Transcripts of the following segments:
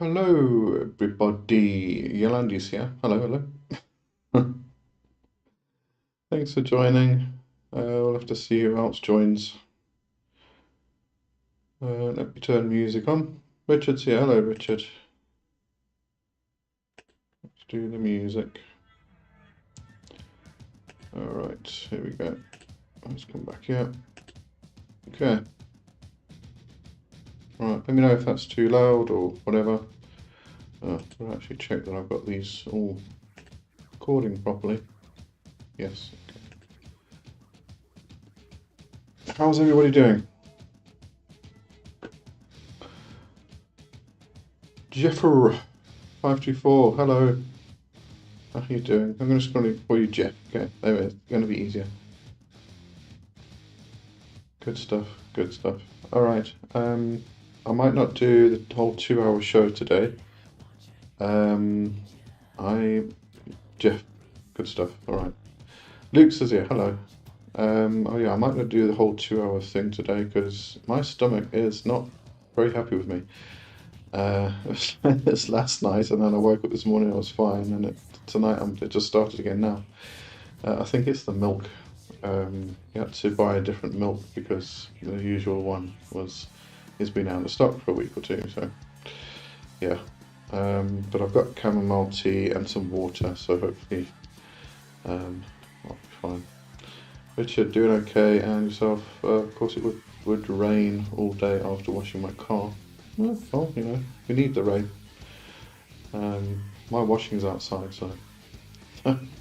Hello, everybody. Yolandi's here. Hello, hello. Thanks for joining. We'll have to see who else joins. Let me turn music on. Richard's here. Hello, Richard. Let's do the music. All right, here we go. Let's come back here. Okay. All right, let me know if that's too loud or whatever. We'll actually check that I've got these all recording properly. Yes. Okay. How's everybody doing? Jeffer 524, hello. How are you doing? I'm just going to call you Jeff. Okay, there it is. It's going to be easier. Good stuff. Good stuff. All right. I might not do the whole 2 hour show today. I Jeff. Good stuff. All right. Luke says here. Hello. Oh yeah, I might not do the whole 2 hour thing today because my stomach is not very happy with me. It's last night, and then I woke up this morning. I was fine, and tonight it just started again now. I think it's the milk. You had to buy a different milk because the usual one has been out of stock for a week or two. So yeah, but I've got chamomile tea and some water, so hopefully I'll be fine. Richard, doing okay, and yourself? Of course, it would rain all day after washing my car. Well, you know, we need the rain. My washing's outside, so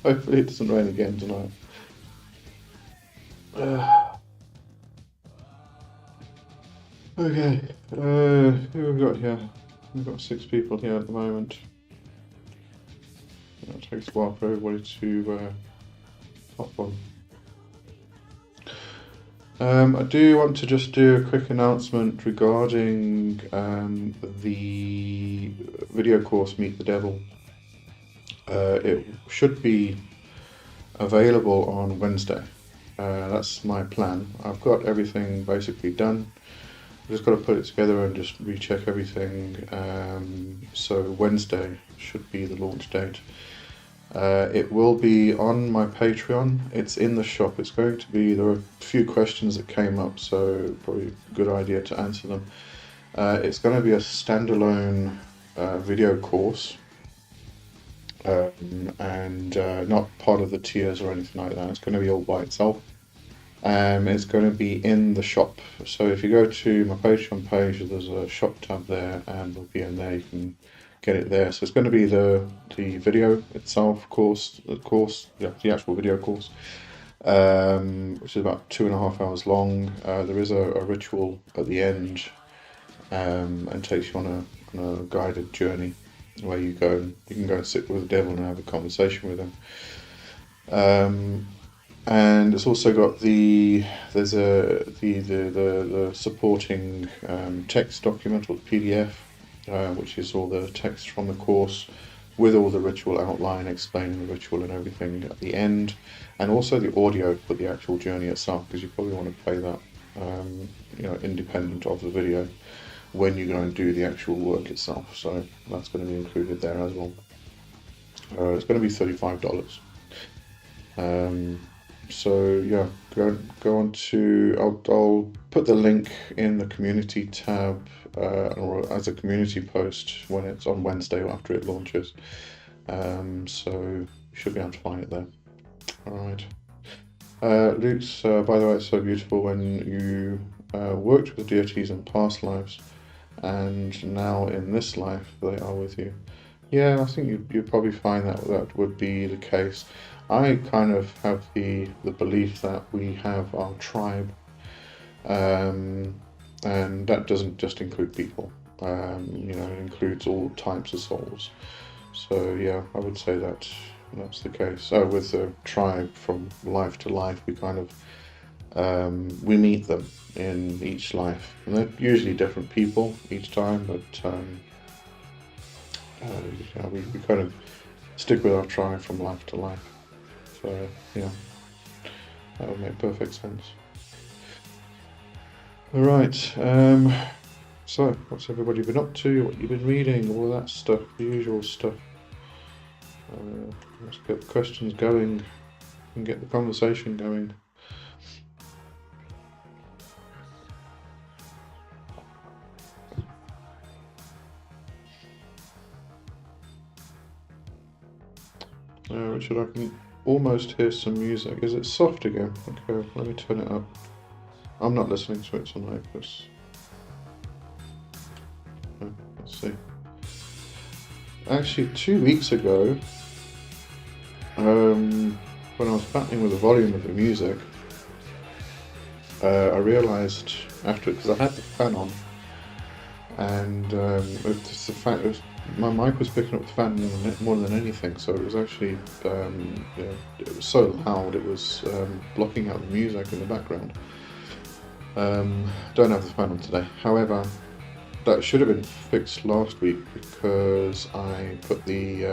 hopefully it doesn't rain again tonight. Okay, who have we got here? We've got 6 people here at the moment. It takes a while for everybody to hop on. I do want to just do a quick announcement regarding the video course Meet the Devil. It should be available on Wednesday. That's my plan. I've got everything basically done. I've just got to put it together and just recheck everything. So Wednesday should be the launch date. It will be on my Patreon. It's in the shop. It's going to be, there are a few questions that came up, so probably a good idea to answer them. It's going to be a standalone video course, and not part of the tiers or anything like that. It's going to be all by itself. It's going to be in the shop. So if you go to my Patreon page, there's a shop tab there, and it'll be in there. You can get it there. So it's going to be the video itself the actual video course, which is about 2.5 hours long. There is a ritual at the end, and takes you on a guided journey where you can go and sit with the devil and have a conversation with him. And it's also got the supporting text document, or the PDF, which is all the text from the course with all the ritual outline, explaining the ritual and everything at the end, and also the audio for the actual journey itself, because you probably want to play that independent of the video when you go and do the actual work itself. So that's going to be included there as well. It's going to be $35. So yeah, go on to, I'll put the link in the community tab, or as a community post when it's on Wednesday or after it launches. So you should be able to find it there. Alright. Luke's, by the way, it's so beautiful when you worked with deities in past lives, and now in this life they are with you. Yeah, I think you'd probably find that would be the case. I kind of have the belief that we have our tribe, and that doesn't just include people. It includes all types of souls. So yeah, I would say that's the case. With the tribe from life to life, we kind of we meet them in each life, and they're usually different people each time, but we kind of stick with our tribe from life to life. So yeah, that would make perfect sense. All right. So, what's everybody been up to? What you've been reading? All of that stuff, the usual stuff. Let's get the questions going and get the conversation going. Richard, I can almost hear some music. Is it soft again? Okay, let me turn it up. I'm not listening to it tonight, because... let's see. Actually, 2 weeks ago, when I was battling with the volume of the music, I realised after it, because I had the fan on, and it's the fact that my mic was picking up the fan more than anything, so it was actually, it was so loud, it was blocking out the music in the background. Don't have the fan on today. However, that should have been fixed last week, because I put the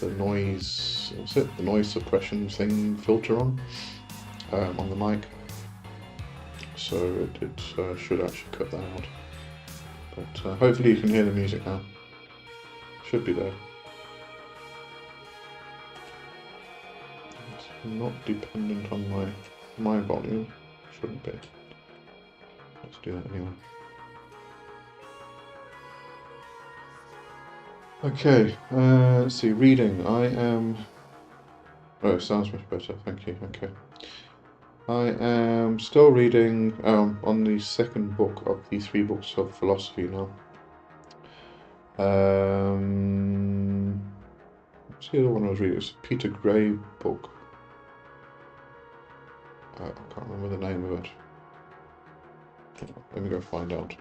noise, the noise suppression thing filter on the mic, so it should actually cut that out. But hopefully you can hear the music now. Should be there. It's not dependent on my volume. Shouldn't be. Let's do that anyway. Okay, let's see, reading. I am... Oh, it sounds much better, thank you, okay. I am still reading on the second book of the 3 books of philosophy now. What's the other one I was reading? It's a Peter Gray book. I can't remember the name of it. Let me go find out.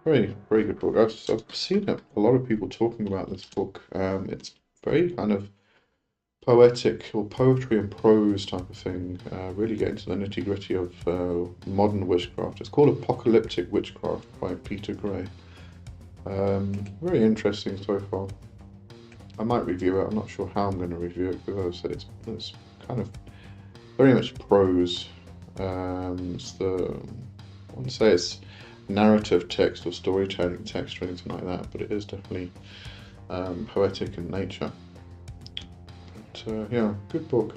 Very, very good book. I've seen a lot of people talking about this book. It's very kind of poetic, or poetry and prose type of thing. Really get into the nitty gritty of modern witchcraft. It's called Apocalyptic Witchcraft by Peter Gray. Very interesting so far. I might review it. I'm not sure how I'm going to review it, because as I said, it's kind of very much prose. I wouldn't say it's narrative text or storytelling text or anything like that, but it is definitely poetic in nature. But yeah, good book.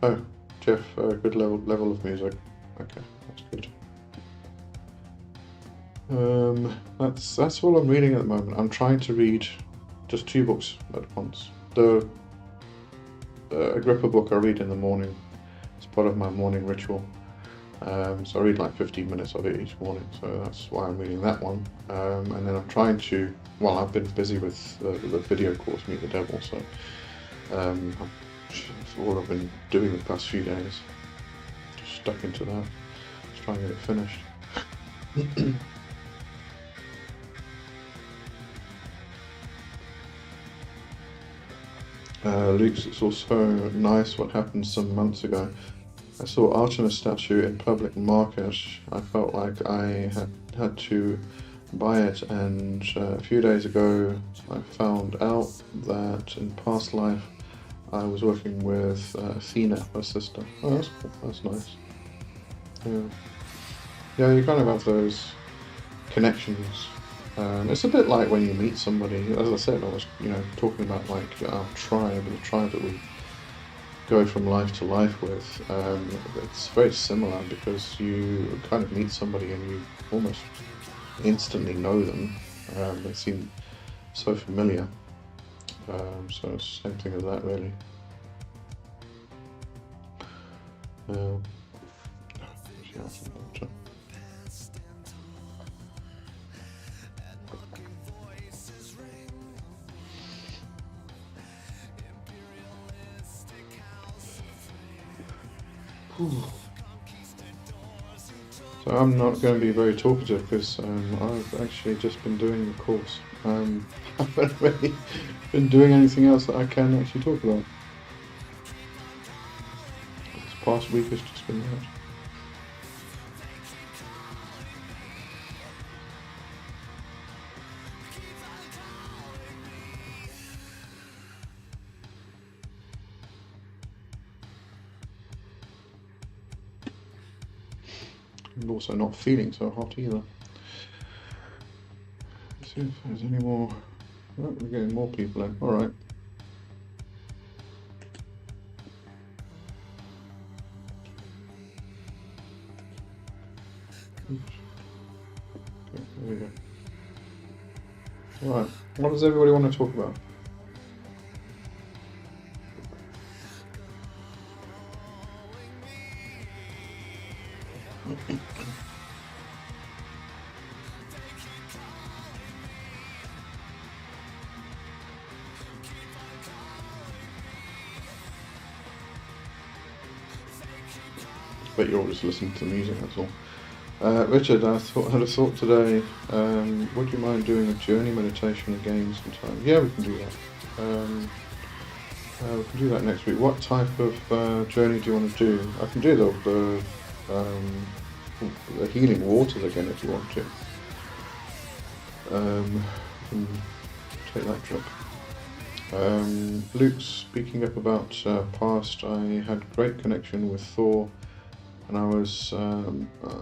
Oh, Jeff, good level of music. Okay, that's good. That's all I'm reading at the moment. I'm trying to read just 2 books at once. The Agrippa book I read in the morning. It's part of my morning ritual. So I read like 15 minutes of it each morning, so that's why I'm reading that one. And then I'm trying to, well, I've been busy with the video course, Meet the Devil, so that's all I've been doing the past few days. Just stuck into that, just trying to get it finished. Luke's, it's also nice what happened some months ago. I saw Artemis statue in public market. I felt like I had to buy it, and a few days ago I found out that in past life I was working with Athena, her sister. Oh, that's cool. That's nice. Yeah, you kind of have those connections. It's a bit like when you meet somebody. As I said, I was talking about like our tribe, the tribe that we go from life to life with. It's very similar, because you kind of meet somebody and you almost instantly know them. They seem so familiar. So it's the same thing as that, really. So I'm not going to be very talkative, because I've actually just been doing the course. I haven't really been doing anything else that I can actually talk about. This past week has just been that. and also not feeling so hot either. Let's see if there's any more. Oh, we're getting more people in. All right. Oops. Okay, there we go. All right. What does everybody want to talk about? But you're all just listening to music, that's all. Richard, I had a thought today. Would you mind doing a journey meditation again sometime? Yeah, we can do that. We can do that next week. What type of journey do you want to do? I can do the healing waters again if you want to. Can take that trip. Luke, speaking up about past, I had great connection with Thor, and I was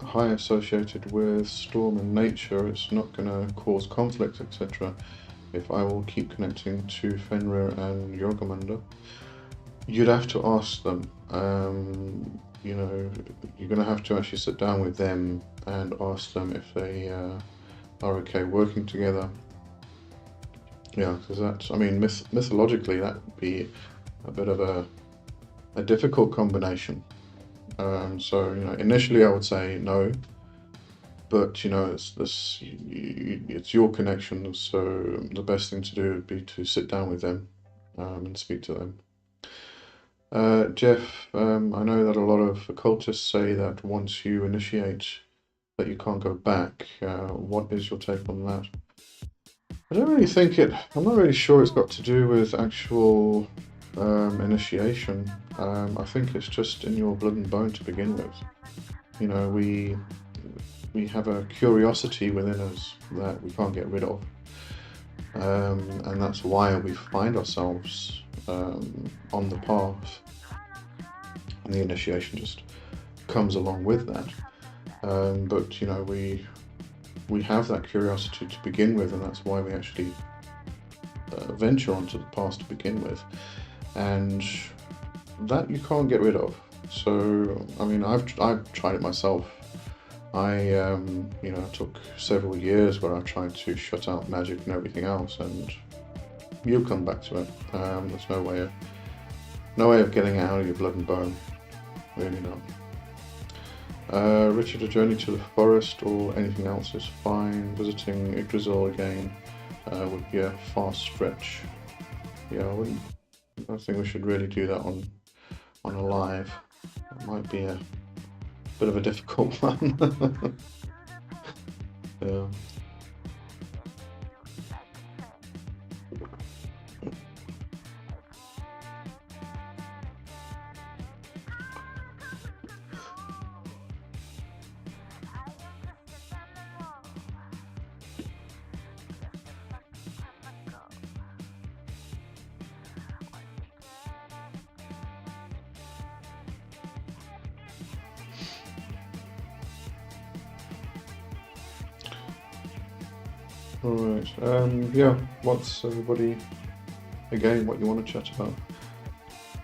high associated with storm and nature. It's not going to cause conflict, etc. if I will keep connecting to Fenrir and Yogamanda. You'd have to ask them. You know, you're going to have to actually sit down with them and ask them if they are okay working together. Yeah, because that's, I mean, mythologically, that would be a bit of a difficult combination. So, you know, initially I would say no, but, you know, it's your connection, so the best thing to do would be to sit down with them and speak to them. Jeff, I know that a lot of occultists say that once you initiate that you can't go back. What is your take on that? I don't really think I'm not really sure it's got to do with actual initiation. I think it's just in your blood and bone to begin with. You know, we have a curiosity within us that we can't get rid of. And that's why we find ourselves on the path. And the initiation just comes along with that. But, you know, we have that curiosity to begin with, and that's why we actually venture onto the path to begin with. And that you can't get rid of. So, I mean, I've tried it myself. You know, it took several years where I tried to shut out magic and everything else, and you'll come back to it. There's no way of getting it out of your blood and bone. Really not. Richard, a journey to the forest or anything else is fine. Visiting Yggdrasil again would be a fast stretch. Yeah, I think we should really do that on a live. It might be a bit of a difficult one. Yeah. Alright, yeah, what's everybody, again, what you want to chat about?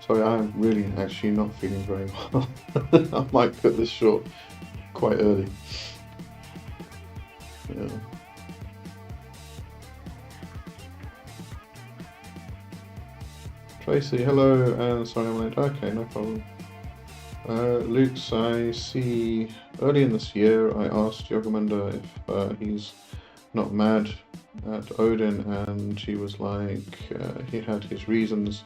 Sorry, I'm really actually not feeling very well. I might cut this short quite early. Yeah. Tracy, hello, sorry I'm late. Okay, no problem. Luke's, I see early in this year I asked Yogamanda if he's not mad at Odin, and he was like, he had his reasons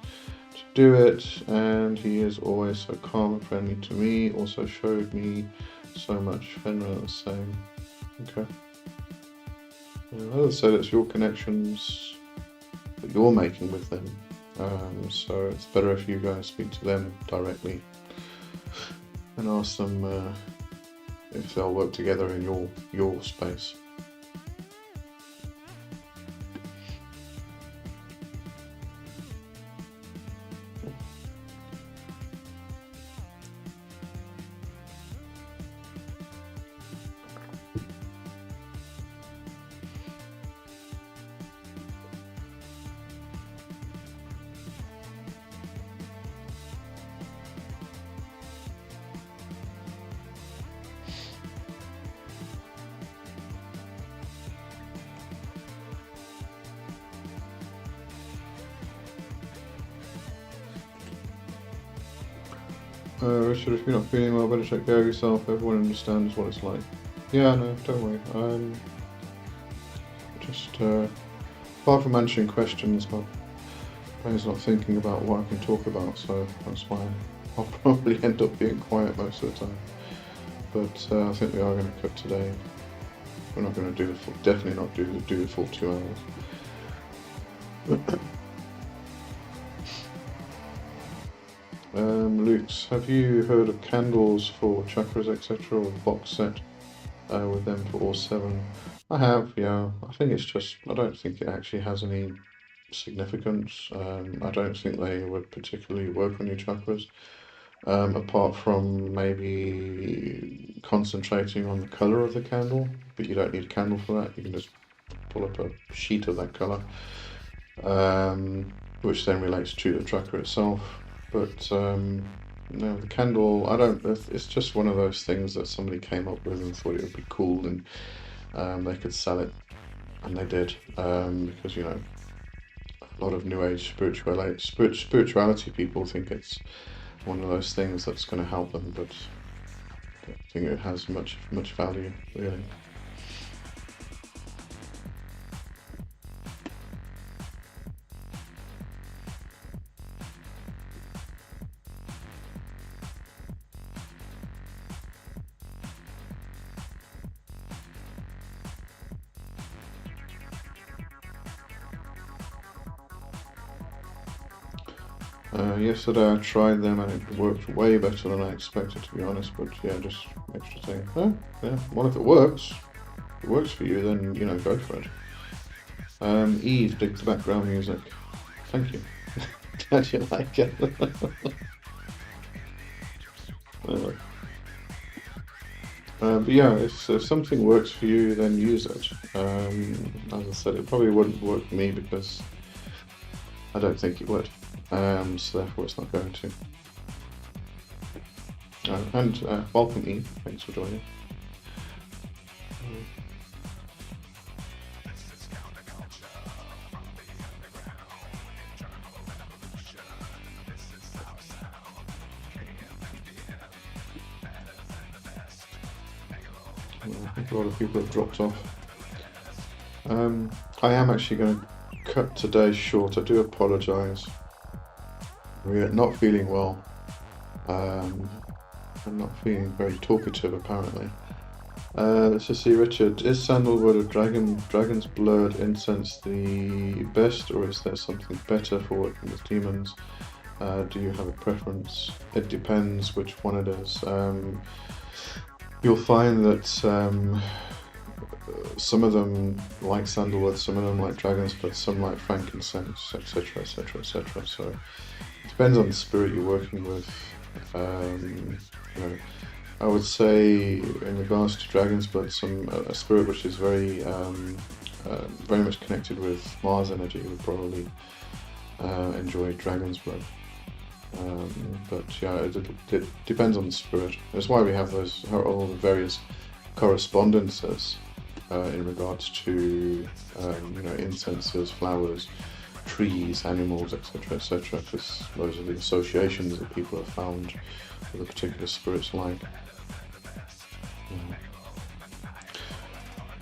to do it, and he is always so calm and friendly to me, also showed me so much. Fenrir the same. Okay. As I said, it's your connections that you're making with them, so it's better if you go and speak to them directly and ask them if they'll work together in your space. Richard, if you're not feeling well, better take care of yourself. Everyone understands what it's like. Yeah, no, don't worry. Just apart from answering questions, my brain's not thinking about what I can talk about, so that's why I'll probably end up being quiet most of the time. But I think we are going to cut today. We're not going to do the full, definitely not do the full 2 hours. Luke's, have you heard of candles for chakras, etc., or box set with them for all 7? I have, yeah. I think it's just, I don't think it actually has any significance. I don't think they would particularly work on your chakras, apart from maybe concentrating on the colour of the candle, but you don't need a candle for that. You can just pull up a sheet of that colour, which then relates to the chakra itself. But no, the candle, it's just one of those things that somebody came up with and thought it would be cool, and they could sell it, and they did, because, you know, a lot of New Age spirituality people think it's one of those things that's going to help them, but I don't think it has much value, really. Yesterday I tried them and it worked way better than I expected, to be honest, but yeah, just extra thing. Oh, yeah, well, if it works for you, then, you know, go for it. Eve digs the background music. Thank you. Glad you like it. But yeah, if something works for you, then use it. As I said, it probably wouldn't work for me because I don't think it would. So therefore it's not going to. And welcome Eve, thanks for joining. I think a lot of people have dropped off. I am actually going to cut today short. I do apologise. We're not feeling well. I'm not feeling very talkative, apparently. Let's just see, Richard. Is sandalwood or dragon's blood incense the best, or is there something better for working with demons? Do you have a preference? It depends which one it is. You'll find that some of them like sandalwood, some of them like dragon's blood, some like frankincense, etc., etc., etc. So it depends on the spirit you're working with. You know, I would say in regards to dragon's blood, a spirit which is very much connected with Mars energy would probably enjoy dragon's blood. But yeah, it depends on the spirit. That's why we have all the various correspondences in regards to you know, incenses, flowers, trees, animals, etc., etc., because those are the associations that people have found with a particular spirit's like.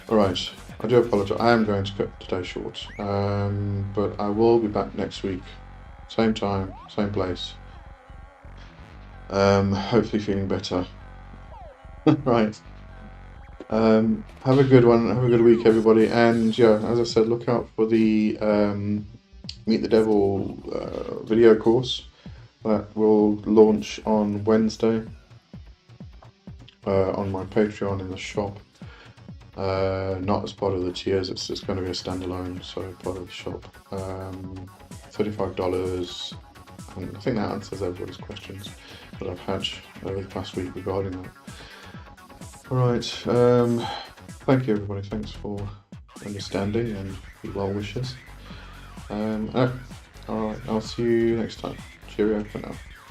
Alright, I do apologise. I am going to cut today short, but I will be back next week, same time, same place. Hopefully feeling better. Right. Have a good one. Have a good week, everybody. And yeah, as I said, look out for the Meet the Devil video course that will launch on Wednesday on my Patreon in the shop. Not as part of the tiers, it's going to be a standalone, so part of the shop. $35, and I think that answers everybody's questions that I've had over the past week regarding that. Alright, thank you everybody, thanks for understanding and your well wishes. Alright, I'll see you next time. Cheerio for now.